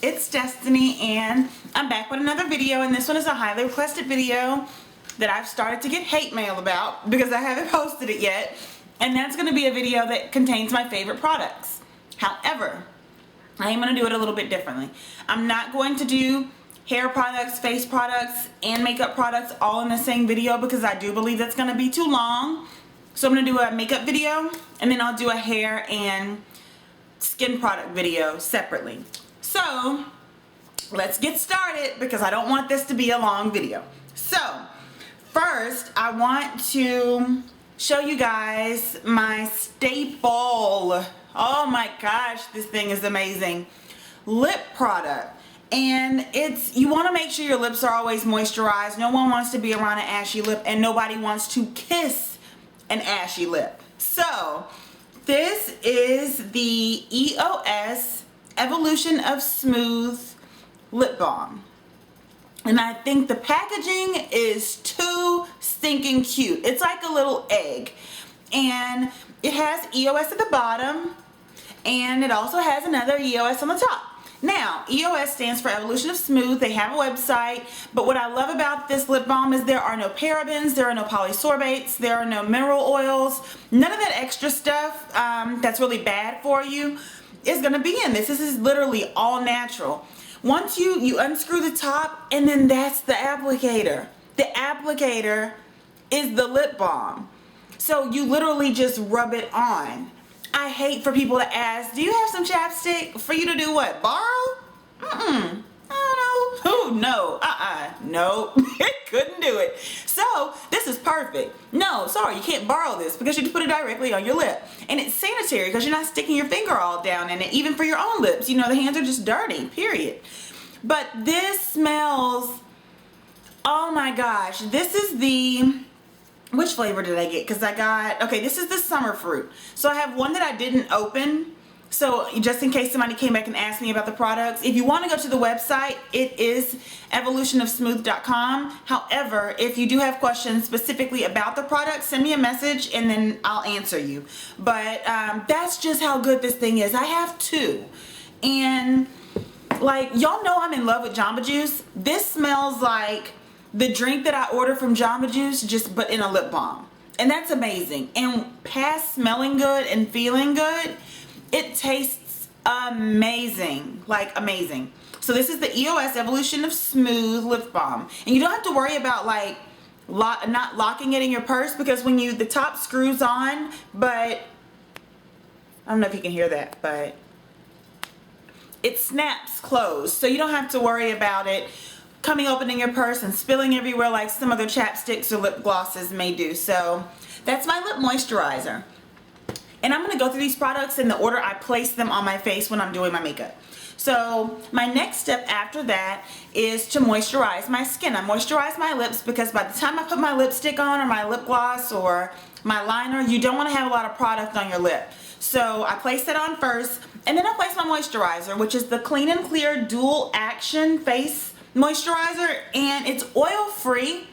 It's Destiny, and I'm back with another video, and this one is a highly requested video that I've started to get hate mail about because I haven't posted it yet, and that's going to be a video that contains my favorite products. However, I am going to do it a little bit differently. I'm not going to do hair products, face products, and makeup products all in the same video because I do believe that's going to be too long. So I'm going to do a makeup video, and then I'll do a hair and skin product video separately. So let's get started because I don't want this to be a long video. So first I want to show you guys my staple, oh my gosh, this thing is amazing, lip product. And you want to make sure your lips are always moisturized. No one wants to be around an ashy lip, and nobody wants to kiss an ashy lip. So this is the EOS Evolution of Smooth Lip Balm. And I think the packaging is too stinking cute. It's like a little egg. And it has EOS at the bottom, and it also has another EOS on the top. Now, EOS stands for Evolution of Smooth. They have a website, but what I love about this lip balm is there are no parabens, there are no polysorbates, there are no mineral oils. None of that extra stuff that's really bad for you is going to be in this. This is literally all natural. Once you unscrew the top, and then that's the applicator. The applicator is the lip balm. So you literally just rub it on. I hate for people to ask, do you have some chapstick? For you to do what? Borrow? I don't know. Who? No. No. It couldn't do it. So this is perfect. No, sorry, you can't borrow this because you just put it directly on your lip. And it's sanitary because you're not sticking your finger all down in it, even for your own lips. You know, the hands are just dirty, period. But this smells, oh my gosh, this is the, which flavor did I get? Because I got, okay, this is the summer fruit. So I have one that I didn't open. So just in case somebody came back and asked me about the products, if you want to go to the website, it is evolutionofsmooth.com. However, if you do have questions specifically about the product, send me a message and then I'll answer you. But that's just how good this thing is. I have two. And like, y'all know I'm in love with Jamba Juice. This smells like the drink that I ordered from Jamba Juice, just but in a lip balm. And that's amazing. And past smelling good and feeling good, it tastes amazing, like amazing. So this is the EOS Evolution of Smooth Lip Balm. And you don't have to worry about like not locking it in your purse, because when the top screws on, but I don't know if you can hear that, but it snaps closed. So you don't have to worry about it coming open in your purse and spilling everywhere like some other chapsticks or lip glosses may do. So that's my lip moisturizer. And I'm going to go through these products in the order I place them on my face when I'm doing my makeup. So my next step after that is to moisturize my skin. I moisturize my lips because by the time I put my lipstick on or my lip gloss or my liner, you don't want to have a lot of product on your lip. So I place that on first, and then I place my moisturizer, which is the Clean and Clear Dual Action Face Moisturizer, and it's oil free.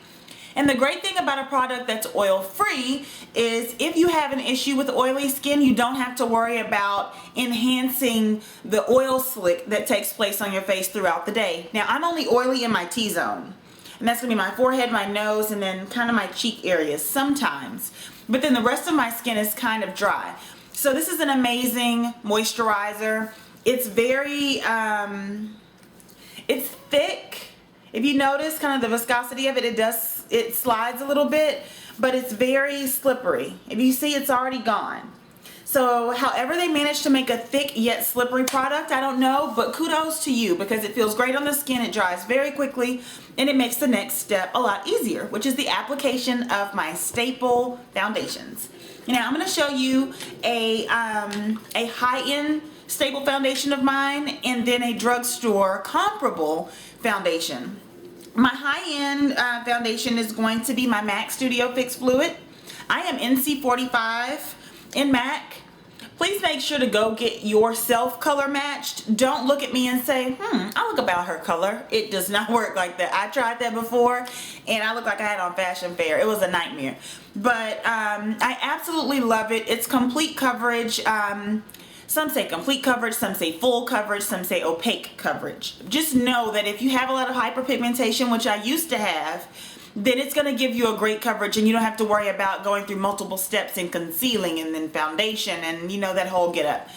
And the great thing about a product that's oil free is if you have an issue with oily skin, you don't have to worry about enhancing the oil slick that takes place on your face throughout the day. Now, I'm only oily in my T-zone, and that's gonna be my forehead, my nose, and then kind of my cheek areas sometimes, but then the rest of my skin is kind of dry. So this is an amazing moisturizer. It's very it's thick. If you notice kind of the viscosity of it, it slides a little bit, but it's very slippery. If you see, it's already gone. So however they managed to make a thick yet slippery product, I don't know, but kudos to you because it feels great on the skin, it dries very quickly, and it makes the next step a lot easier, which is the application of my staple foundations. Now I'm going to show you a high-end staple foundation of mine and then a drugstore comparable foundation. My high-end foundation is going to be my MAC Studio Fix Fluid. I am NC45 in MAC. Please make sure to go get yourself color matched. Don't look at me and say, I look about her color. It does not work like that. I tried that before and I looked like I had on Fashion Fair. It was a nightmare. But I absolutely love it. It's complete coverage. Some say complete coverage, some say full coverage, some say opaque coverage. Just know that if you have a lot of hyperpigmentation, which I used to have, then it's going to give you a great coverage, and you don't have to worry about going through multiple steps in concealing and then foundation and that whole get up.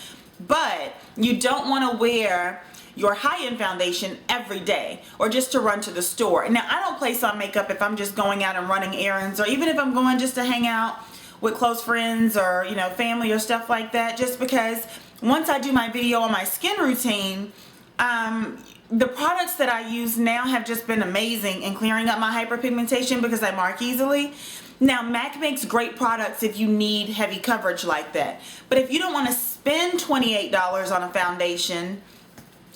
But you don't want to wear your high-end foundation every day or just to run to the store. Now, I don't place on makeup if I'm just going out and running errands, or even if I'm going just to hang out with close friends or family or stuff like that, just because once I do my video on my skin routine, the products that I use now have just been amazing in clearing up my hyperpigmentation because I mark easily. Now, MAC makes great products if you need heavy coverage like that. But if you don't want to spend $28 on a foundation,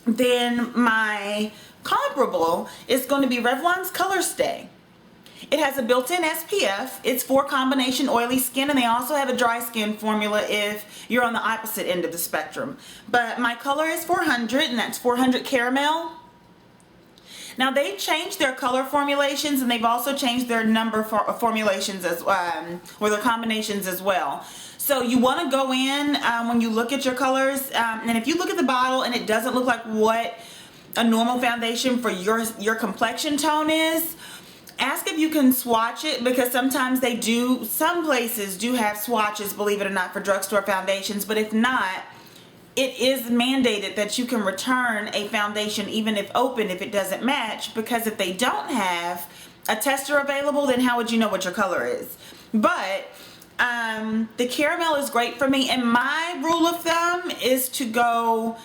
then my comparable is going to be Revlon's Color Stay. It has a built-in SPF. It's for combination oily skin, and they also have a dry skin formula if you're on the opposite end of the spectrum. But my color is 400, and that's 400 Caramel. Now, they've changed their color formulations, and they've also changed their number formulations as or their combinations as well. So you want to go in when you look at your colors, and if you look at the bottle and it doesn't look like what a normal foundation for your complexion tone is, ask if you can swatch it, because sometimes some places do have swatches, believe it or not, for drugstore foundations. But if not, it is mandated that you can return a foundation even if open if it doesn't match, because if they don't have a tester available, then how would you know what your color is? But the Caramel is great for me, and my rule of thumb is to go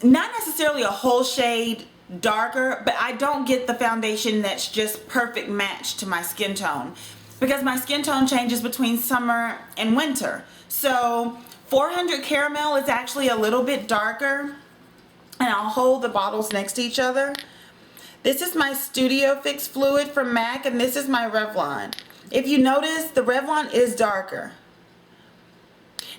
not necessarily a whole shade darker, but I don't get the foundation that's just perfect match to my skin tone, because my skin tone changes between summer and winter. So 400 Caramel is actually a little bit darker, and I'll hold the bottles next to each other. This is my Studio Fix Fluid from MAC, and this is my Revlon. If you notice, the Revlon is darker.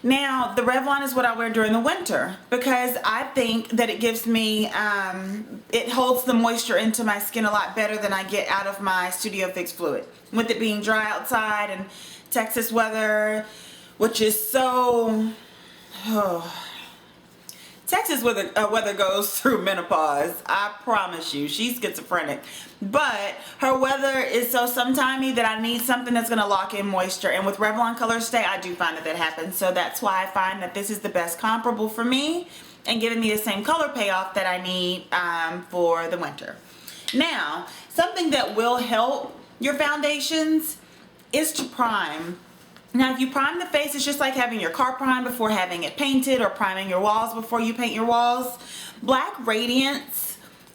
Now, the Revlon is what I wear during the winter, because I think that it gives me, it holds the moisture into my skin a lot better than I get out of my Studio Fix Fluid. With it being dry outside and Texas weather, which is so, Texas weather goes through menopause. I promise you, she's schizophrenic. But her weather is so sometimey that I need something that's going to lock in moisture. And with Revlon Color Stay, I do find that happens. So that's why I find that this is the best comparable for me, and giving me the same color payoff that I need for the winter. Now, something that will help your foundations is to prime. Now, if you prime the face, it's just like having your car primed before having it painted, or priming your walls before you paint your walls. Black Radiance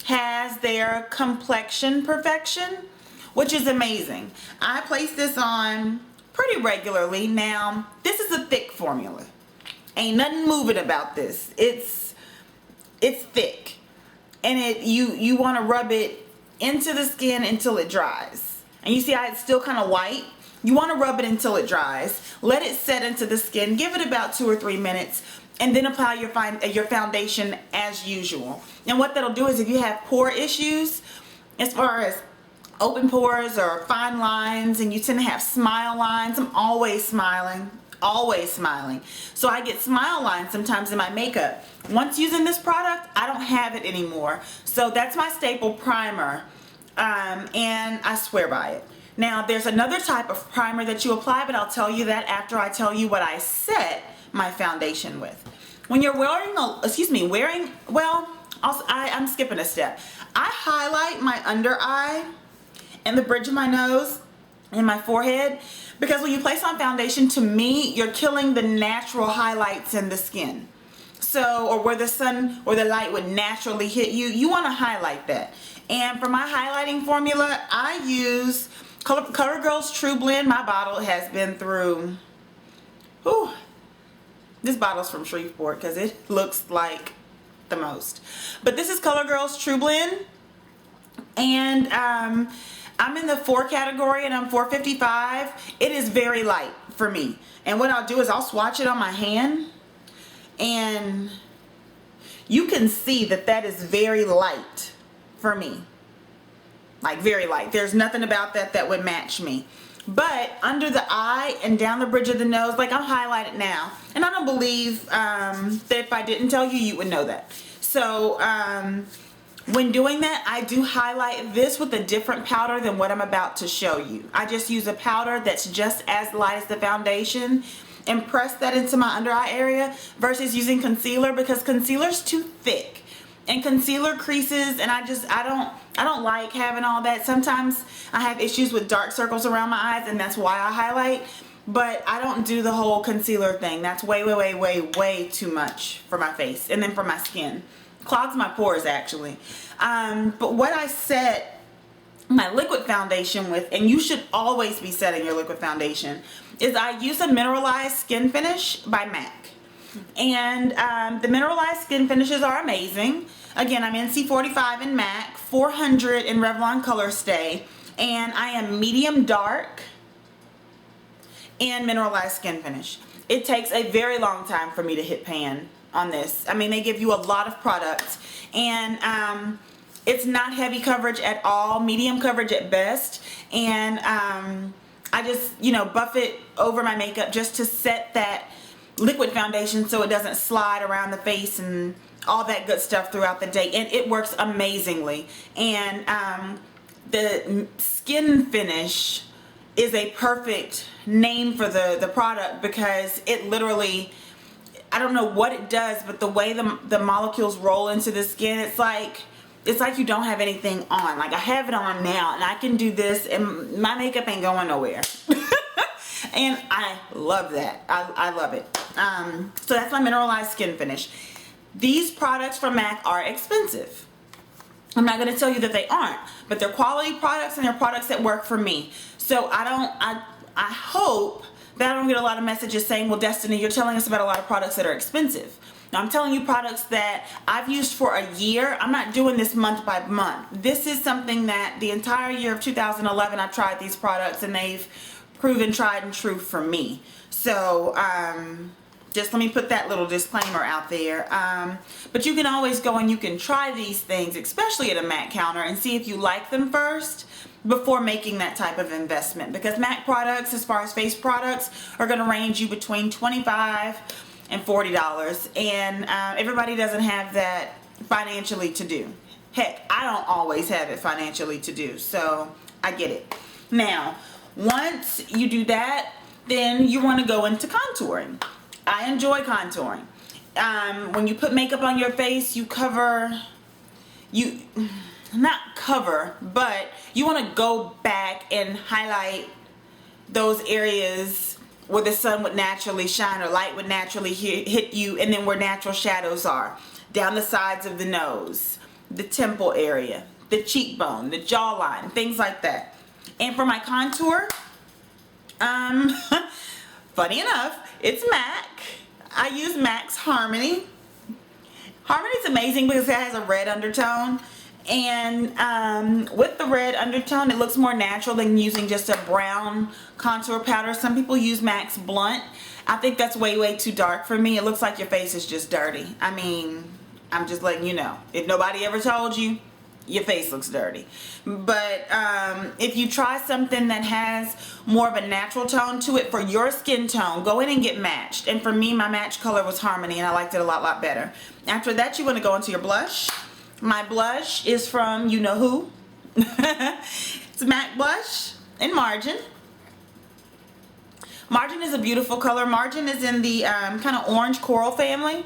has their Complexion Perfection, which is amazing. I place this on pretty regularly. Now, this is a thick formula. Ain't nothing moving about this. It's thick, and you want to rub it into the skin until it dries. And you see how it's still kind of white? You want to rub it until it dries. Let it set into the skin. Give it about 2 or 3 minutes, and then apply your foundation as usual. And what that'll do is, if you have pore issues, as far as open pores or fine lines, and you tend to have smile lines, I'm always smiling. Always smiling. So I get smile lines sometimes in my makeup. Once using this product, I don't have it anymore. So that's my staple primer, and I swear by it. Now, there's another type of primer that you apply, but I'll tell you that after I tell you what I set my foundation with. When you're wearing, I'm skipping a step. I highlight my under eye and the bridge of my nose and my forehead, because when you place on foundation, to me, you're killing the natural highlights in the skin. So, or where the sun or the light would naturally hit you, you want to highlight that. And for my highlighting formula, I use CoverGirl's True Blend. My bottle has been through, this bottle's from Shreveport because it looks like the most. But this is CoverGirl's True Blend, and I'm in the 4 category, and I'm 455. It is very light for me. And what I'll do is I'll swatch it on my hand, and you can see that that is very light for me. Like, very light. There's nothing about that that would match me. But under the eye and down the bridge of the nose, like I'll highlight it now. And I don't believe that if I didn't tell you, you would know that. So when doing that, I do highlight this with a different powder than what I'm about to show you. I just use a powder that's just as light as the foundation and press that into my under eye area versus using concealer, because concealer's too thick and concealer creases, and I don't like having all that. Sometimes I have issues with dark circles around my eyes, and that's why I highlight. But I don't do the whole concealer thing. That's way too much for my face and then for my skin. Clogs my pores actually. But what I set my liquid foundation with, and you should always be setting your liquid foundation, is I use a mineralized skin finish by MAC. And the mineralized skin finishes are amazing. Again, I'm NC45 in MAC, 400 in Revlon Color Stay, and I am medium dark and mineralized skin finish. It takes a very long time for me to hit pan on this. I mean, they give you a lot of products, and it's not heavy coverage at all, medium coverage at best, and I just, you know, buff it over my makeup just to set that liquid foundation so it doesn't slide around the face and all that good stuff throughout the day, and it works amazingly. And the skin finish is a perfect name for the product, because it literally, I don't know what it does, but the way the molecules roll into the skin, it's like you don't have anything on. Like I have it on now and I can do this and my makeup ain't going nowhere. And I love that. I love it. So that's my mineralized skin finish. These products from MAC are expensive. I'm not going to tell you that they aren't, but they're quality products and they're products that work for me. So I hope that I don't get a lot of messages saying, well, Destiny, you're telling us about a lot of products that are expensive. Now, I'm telling you products that I've used for a year. I'm not doing this month by month. This is something that the entire year of 2011 I've tried these products and they've proven tried and true for me. So just let me put that little disclaimer out there. But you can always go and you can try these things, especially at a MAC counter, and see if you like them first before making that type of investment, because MAC products, as far as face products, are going to range you between $25 and $40, and everybody doesn't have that financially to do. Heck, I don't always have it financially to do, so I get it. Now, once you do that, then you want to go into contouring. I enjoy contouring. When you put makeup on your face, you not cover, but you want to go back and highlight those areas where the sun would naturally shine or light would naturally hit you, and then where natural shadows are. Down the sides of the nose, the temple area, the cheekbone, the jawline, things like that. And for my contour, funny enough, it's MAC. I use MAC's Harmony. Harmony's amazing because it has a red undertone, and with the red undertone it looks more natural than using just a brown contour powder. Some people use MAC's Blunt. I think that's way too dark for me. It looks like your face is just dirty. I mean, I'm just letting you know. If nobody ever told you, your face looks dirty. But if you try something that has more of a natural tone to it for your skin tone, go in and get matched. And for me, my match color was Harmony, and I liked it a lot better. After that, you want to go into your blush. My blush is from you know who. It's MAC blush in Margin. Margin is a beautiful color. Margin is in the kind of orange coral family.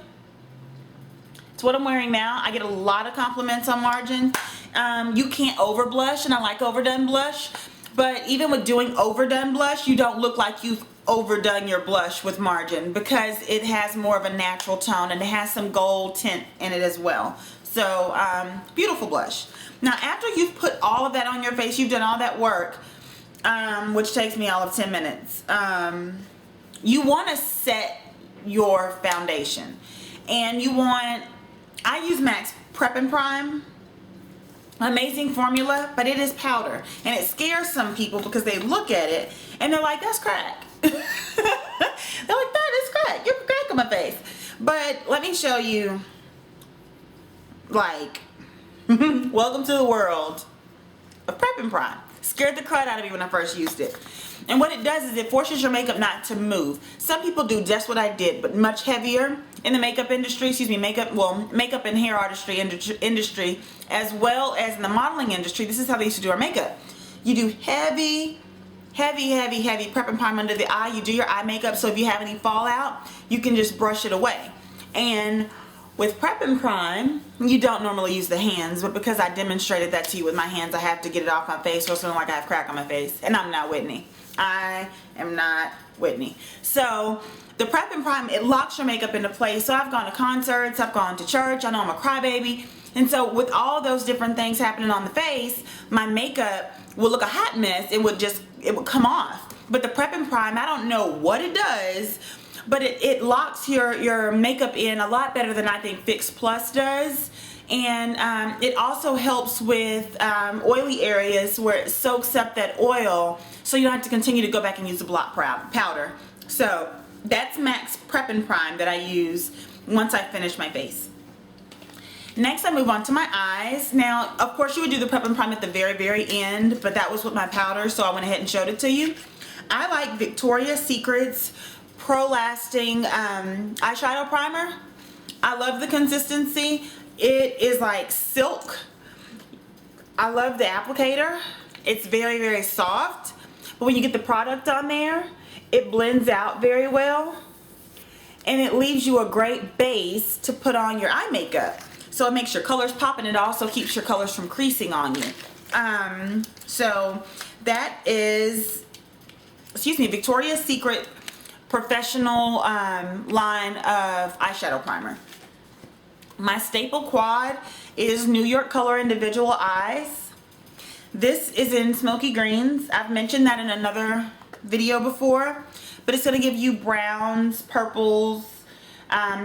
It's what I'm wearing now. I get a lot of compliments on Margin. You can't over blush, and I like overdone blush, but even with doing overdone blush, you don't look like you've overdone your blush with Margin, because it has more of a natural tone and it has some gold tint in it as well. So beautiful blush. Now after you've put all of that on your face, you've done all that work, which takes me all of 10 minutes, you want to set your foundation. And you want, I use MAC's Prep and Prime. Amazing formula, but it is powder, and it scares some people because they look at it and they're like, that's crack. They're like, that is crack. You put crack on my face. But let me show you, like, welcome to the world of Prep and Prime. Scared the crud out of me when I first used it. And what it does is it forces your makeup not to move. Some people do just what I did, but much heavier in the makeup industry, makeup and hair artistry industry, as well as in the modeling industry. This is how they used to do our makeup. You do heavy prep and prime under the eye. You do your eye makeup, so if you have any fallout, you can just brush it away. And with prep and prime, you don't normally use the hands, but because I demonstrated that to you with my hands, I have to get it off my face, or it's feeling like I have crack on my face. And I'm not Whitney. I am not Whitney. So the prep and prime, it locks your makeup into place. So I've gone to concerts, I've gone to church, I know I'm a crybaby. And so with all those different things happening on the face, my makeup will look a hot mess. It would come off. But the prep and prime, I don't know what it does, but it locks your makeup in a lot better than I think Fix Plus does. And it also helps with oily areas where it soaks up that oil, so you don't have to continue to go back and use the block powder. So that's MAC's Prep and Prime that I use once I finish my face. Next I move on to my eyes. Now of course you would do the Prep and Prime at the very end, but that was with my powder, so I went ahead and showed it to you. I like Victoria's Secret's Pro Lasting eyeshadow primer. I love the consistency. It is like silk. I love the applicator. It's very soft, but when you get the product on there, it blends out very well, and it leaves you a great base to put on your eye makeup. So it makes your colors pop, and it also keeps your colors from creasing on you. So that is, Victoria's Secret Professional line of eyeshadow primer. My staple quad is New York Color Individual Eyes. This is in smoky greens. I've mentioned that in another video before, but it's going to give you browns, purples,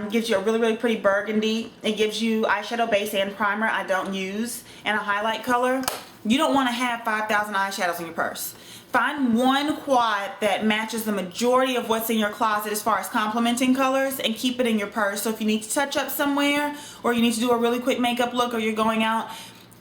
gives you a really pretty burgundy. It gives you eyeshadow base and primer I don't use, and a highlight color. You don't want to have 5,000 eyeshadows in your purse. Find one quad that matches the majority of what's in your closet as far as complementing colors, and keep it in your purse. So if you need to touch up somewhere, or you need to do a really quick makeup look, or you're going out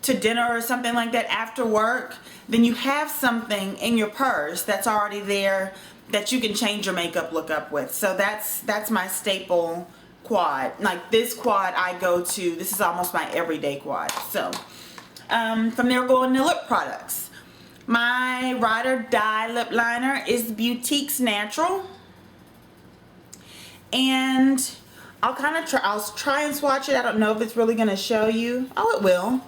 to dinner or something like that after work, then you have something in your purse that's already there that you can change your makeup look up with. So that's my staple quad. Like this quad I go to, this is almost my everyday quad. So from there we'll go into lip products. My Ride or Die lip liner is Beautique's Natural, and I'll try and swatch it. I don't know if it's really going to show you. Oh, it will.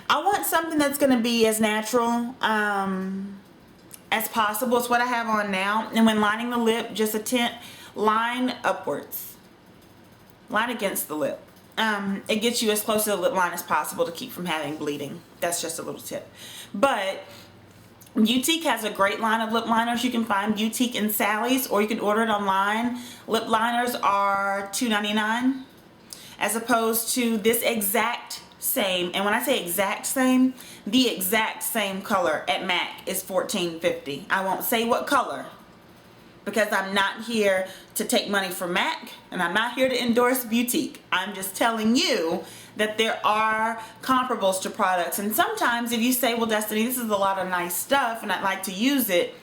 I want something that's going to be as natural as possible. It's what I have on now, and when lining the lip, just a tint, line upwards, line against the lip. It gets you as close to the lip line as possible to keep from having bleeding. That's just a little tip. But Beautique has a great line of lip liners. You can find Beautique in Sally's, or you can order it online. Lip liners are $2.99 as opposed to this exact same, and when I say exact same, the exact same color at MAC is $14.50. I won't say what color, because I'm not here to take money from MAC, and I'm not here to endorse Beautique. I'm just telling you that there are comparables to products. And sometimes if you say, well, Destiny, this is a lot of nice stuff and I'd like to use it,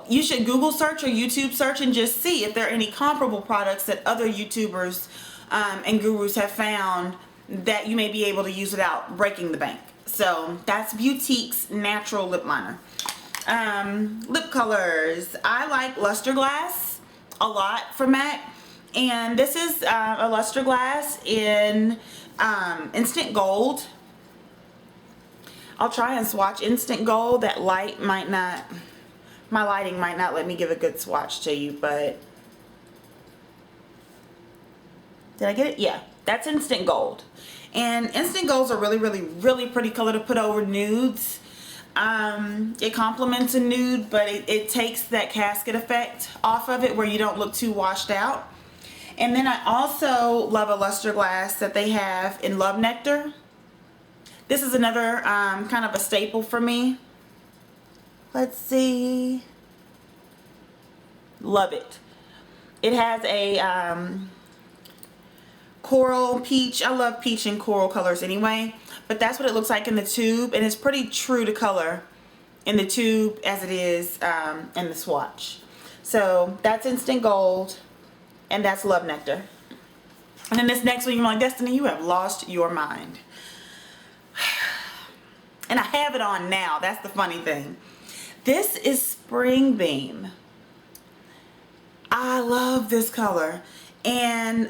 you should Google search or YouTube search and just see if there are any comparable products that other YouTubers and gurus have found that you may be able to use without breaking the bank. So that's Beautique's Natural Lip Liner. Lip colors. I like Luster Glass a lot from MAC, and this is a Luster Glass in Instant Gold. I'll try and swatch Instant Gold. That light might not, my lighting might not let me give a good swatch to you, but did I get it? Yeah, that's Instant Gold. And Instant Gold's a really pretty color to put over nudes. It complements a nude, but it takes that casket effect off of it where you don't look too washed out. And then I also love a luster glass that they have in Love Nectar. This is another kind of a staple for me. Let's see. Love it. It has a coral peach. I love peach and coral colors anyway, but that's what it looks like in the tube, and it's pretty true to color in the tube as it is in the swatch. So that's Instant Gold, and that's Love Nectar. And then this next one, you're like, Destiny, you have lost your mind. And I have it on now. That's the funny thing. This is Spring Beam. I love this color. And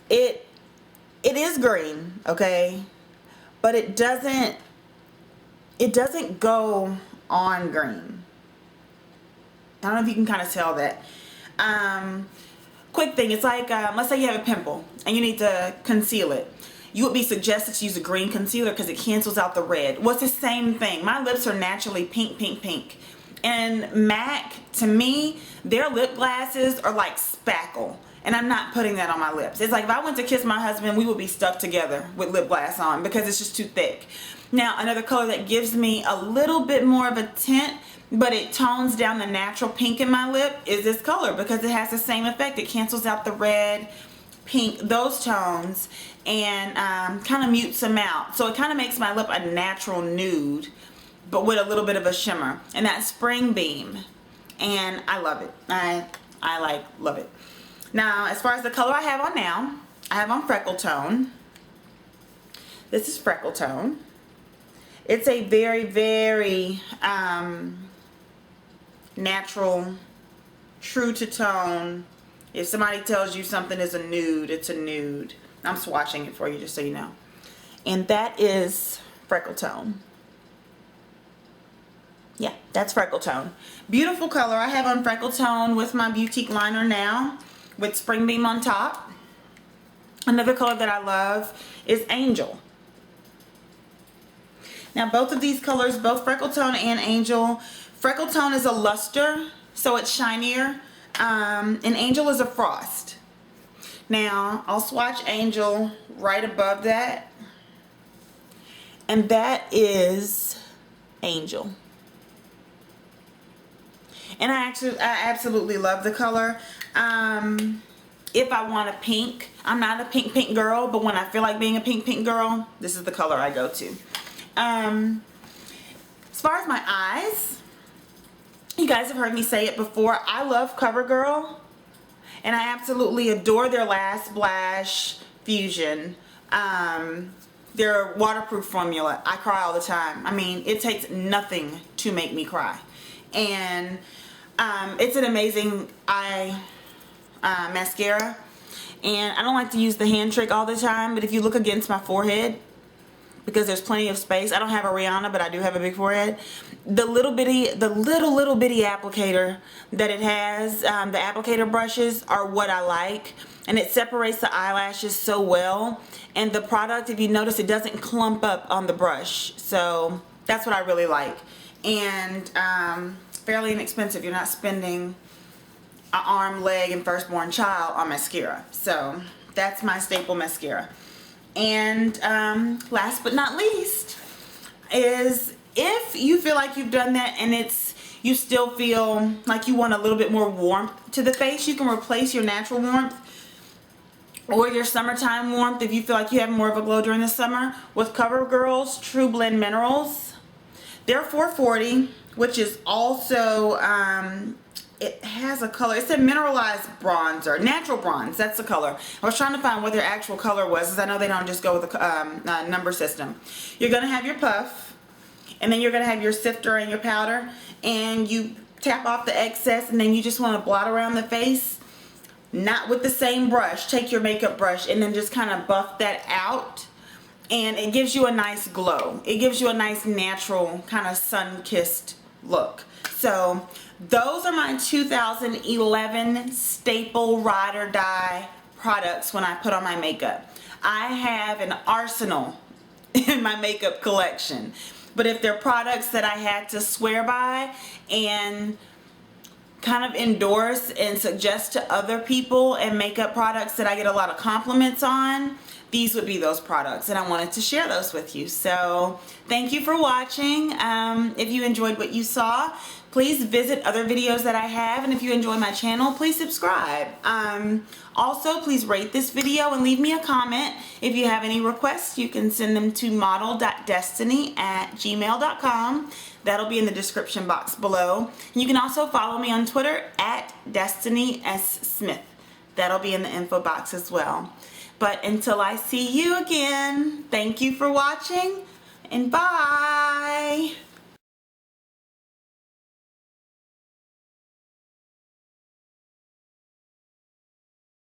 it is green, okay? But it doesn't go on green. I don't know if you can kind of tell that. Quick thing, it's like, let's say you have a pimple and you need to conceal it. You would be suggested to use a green concealer because it cancels out the red. Well, it's the same thing. My lips are naturally pink, pink, pink. And MAC, to me, their lip glosses are like spackle. And I'm not putting that on my lips. It's like if I went to kiss my husband, we would be stuck together with lip gloss on because it's just too thick. Now, another color that gives me a little bit more of a tint, but it tones down the natural pink in my lip, is this color because it has the same effect. It cancels out the red, pink, those tones, and kind of mutes them out. So it kind of makes my lip a natural nude, but with a little bit of a shimmer. And that's Spring Beam. And I love it. I love it. Now, as far as the color I have on now, I have on Freckle Tone. This is Freckle Tone. It's a very, very natural, true to tone. If somebody tells you something is a nude, it's a nude. I'm swatching it for you just so you know. And that is Freckle Tone. Yeah, that's Freckle Tone. Beautiful color. I have on Freckle Tone with my Boutique liner now with Spring Beam on top. Another color that I love is Angel. Now both of these colors, both Freckle Tone and Angel, Freckle Tone is a luster, so it's shinier, and Angel is a frost. Now I'll swatch Angel right above that, and that is Angel. And I absolutely love the color. If I want a pink, I'm not a pink girl, but when I feel like being a pink girl, this is the color I go to. As far as my eyes, you guys have heard me say it before, I love CoverGirl, and I absolutely adore their Last Splash Fusion, their waterproof formula. I cry all the time. I mean, it takes nothing to make me cry. And it's an amazing eye mascara, and I don't like to use the hand trick all the time, but if you look against my forehead, because there's plenty of space, I don't have a Rihanna, but I do have a big forehead, the little bitty applicator that it has, the applicator brushes are what I like, and it separates the eyelashes so well, and the product, if you notice, it doesn't clump up on the brush, so that's what I really like. And fairly inexpensive. You're not spending an arm, leg, and firstborn child on mascara. So that's my staple mascara. And last but not least is, if you feel like you've done that and you still feel like you want a little bit more warmth to the face, you can replace your natural warmth or your summertime warmth if you feel like you have more of a glow during the summer with CoverGirl's True Blend Minerals. They're $4.40, which is also, it has a color, it's a mineralized bronzer, natural bronze, that's the color. I was trying to find what their actual color was, because I know they don't just go with the number system. You're going to have your puff, and then you're going to have your sifter and your powder, and you tap off the excess, and then you just want to blot around the face, not with the same brush. Take your makeup brush and then just kind of buff that out. And it gives you a nice glow. It gives you a nice natural kind of sun-kissed look. So those are my 2011 staple ride or die products when I put on my makeup. I have an arsenal in my makeup collection. But if they're products that I had to swear by and kind of endorse and suggest to other people, and makeup products that I get a lot of compliments on, these would be those products, and I wanted to share those with you. So thank you for watching. If you enjoyed what you saw, Please visit other videos that I have, and if you enjoy my channel, please subscribe. Also, please rate this video and leave me a comment. If you have any requests, you can send them to model.destanee@gmail.com. That'll be in the description box below. You can also follow me on Twitter @DestineeSSmith. That'll be in the info box as well. But until I see you again, thank you for watching, and bye.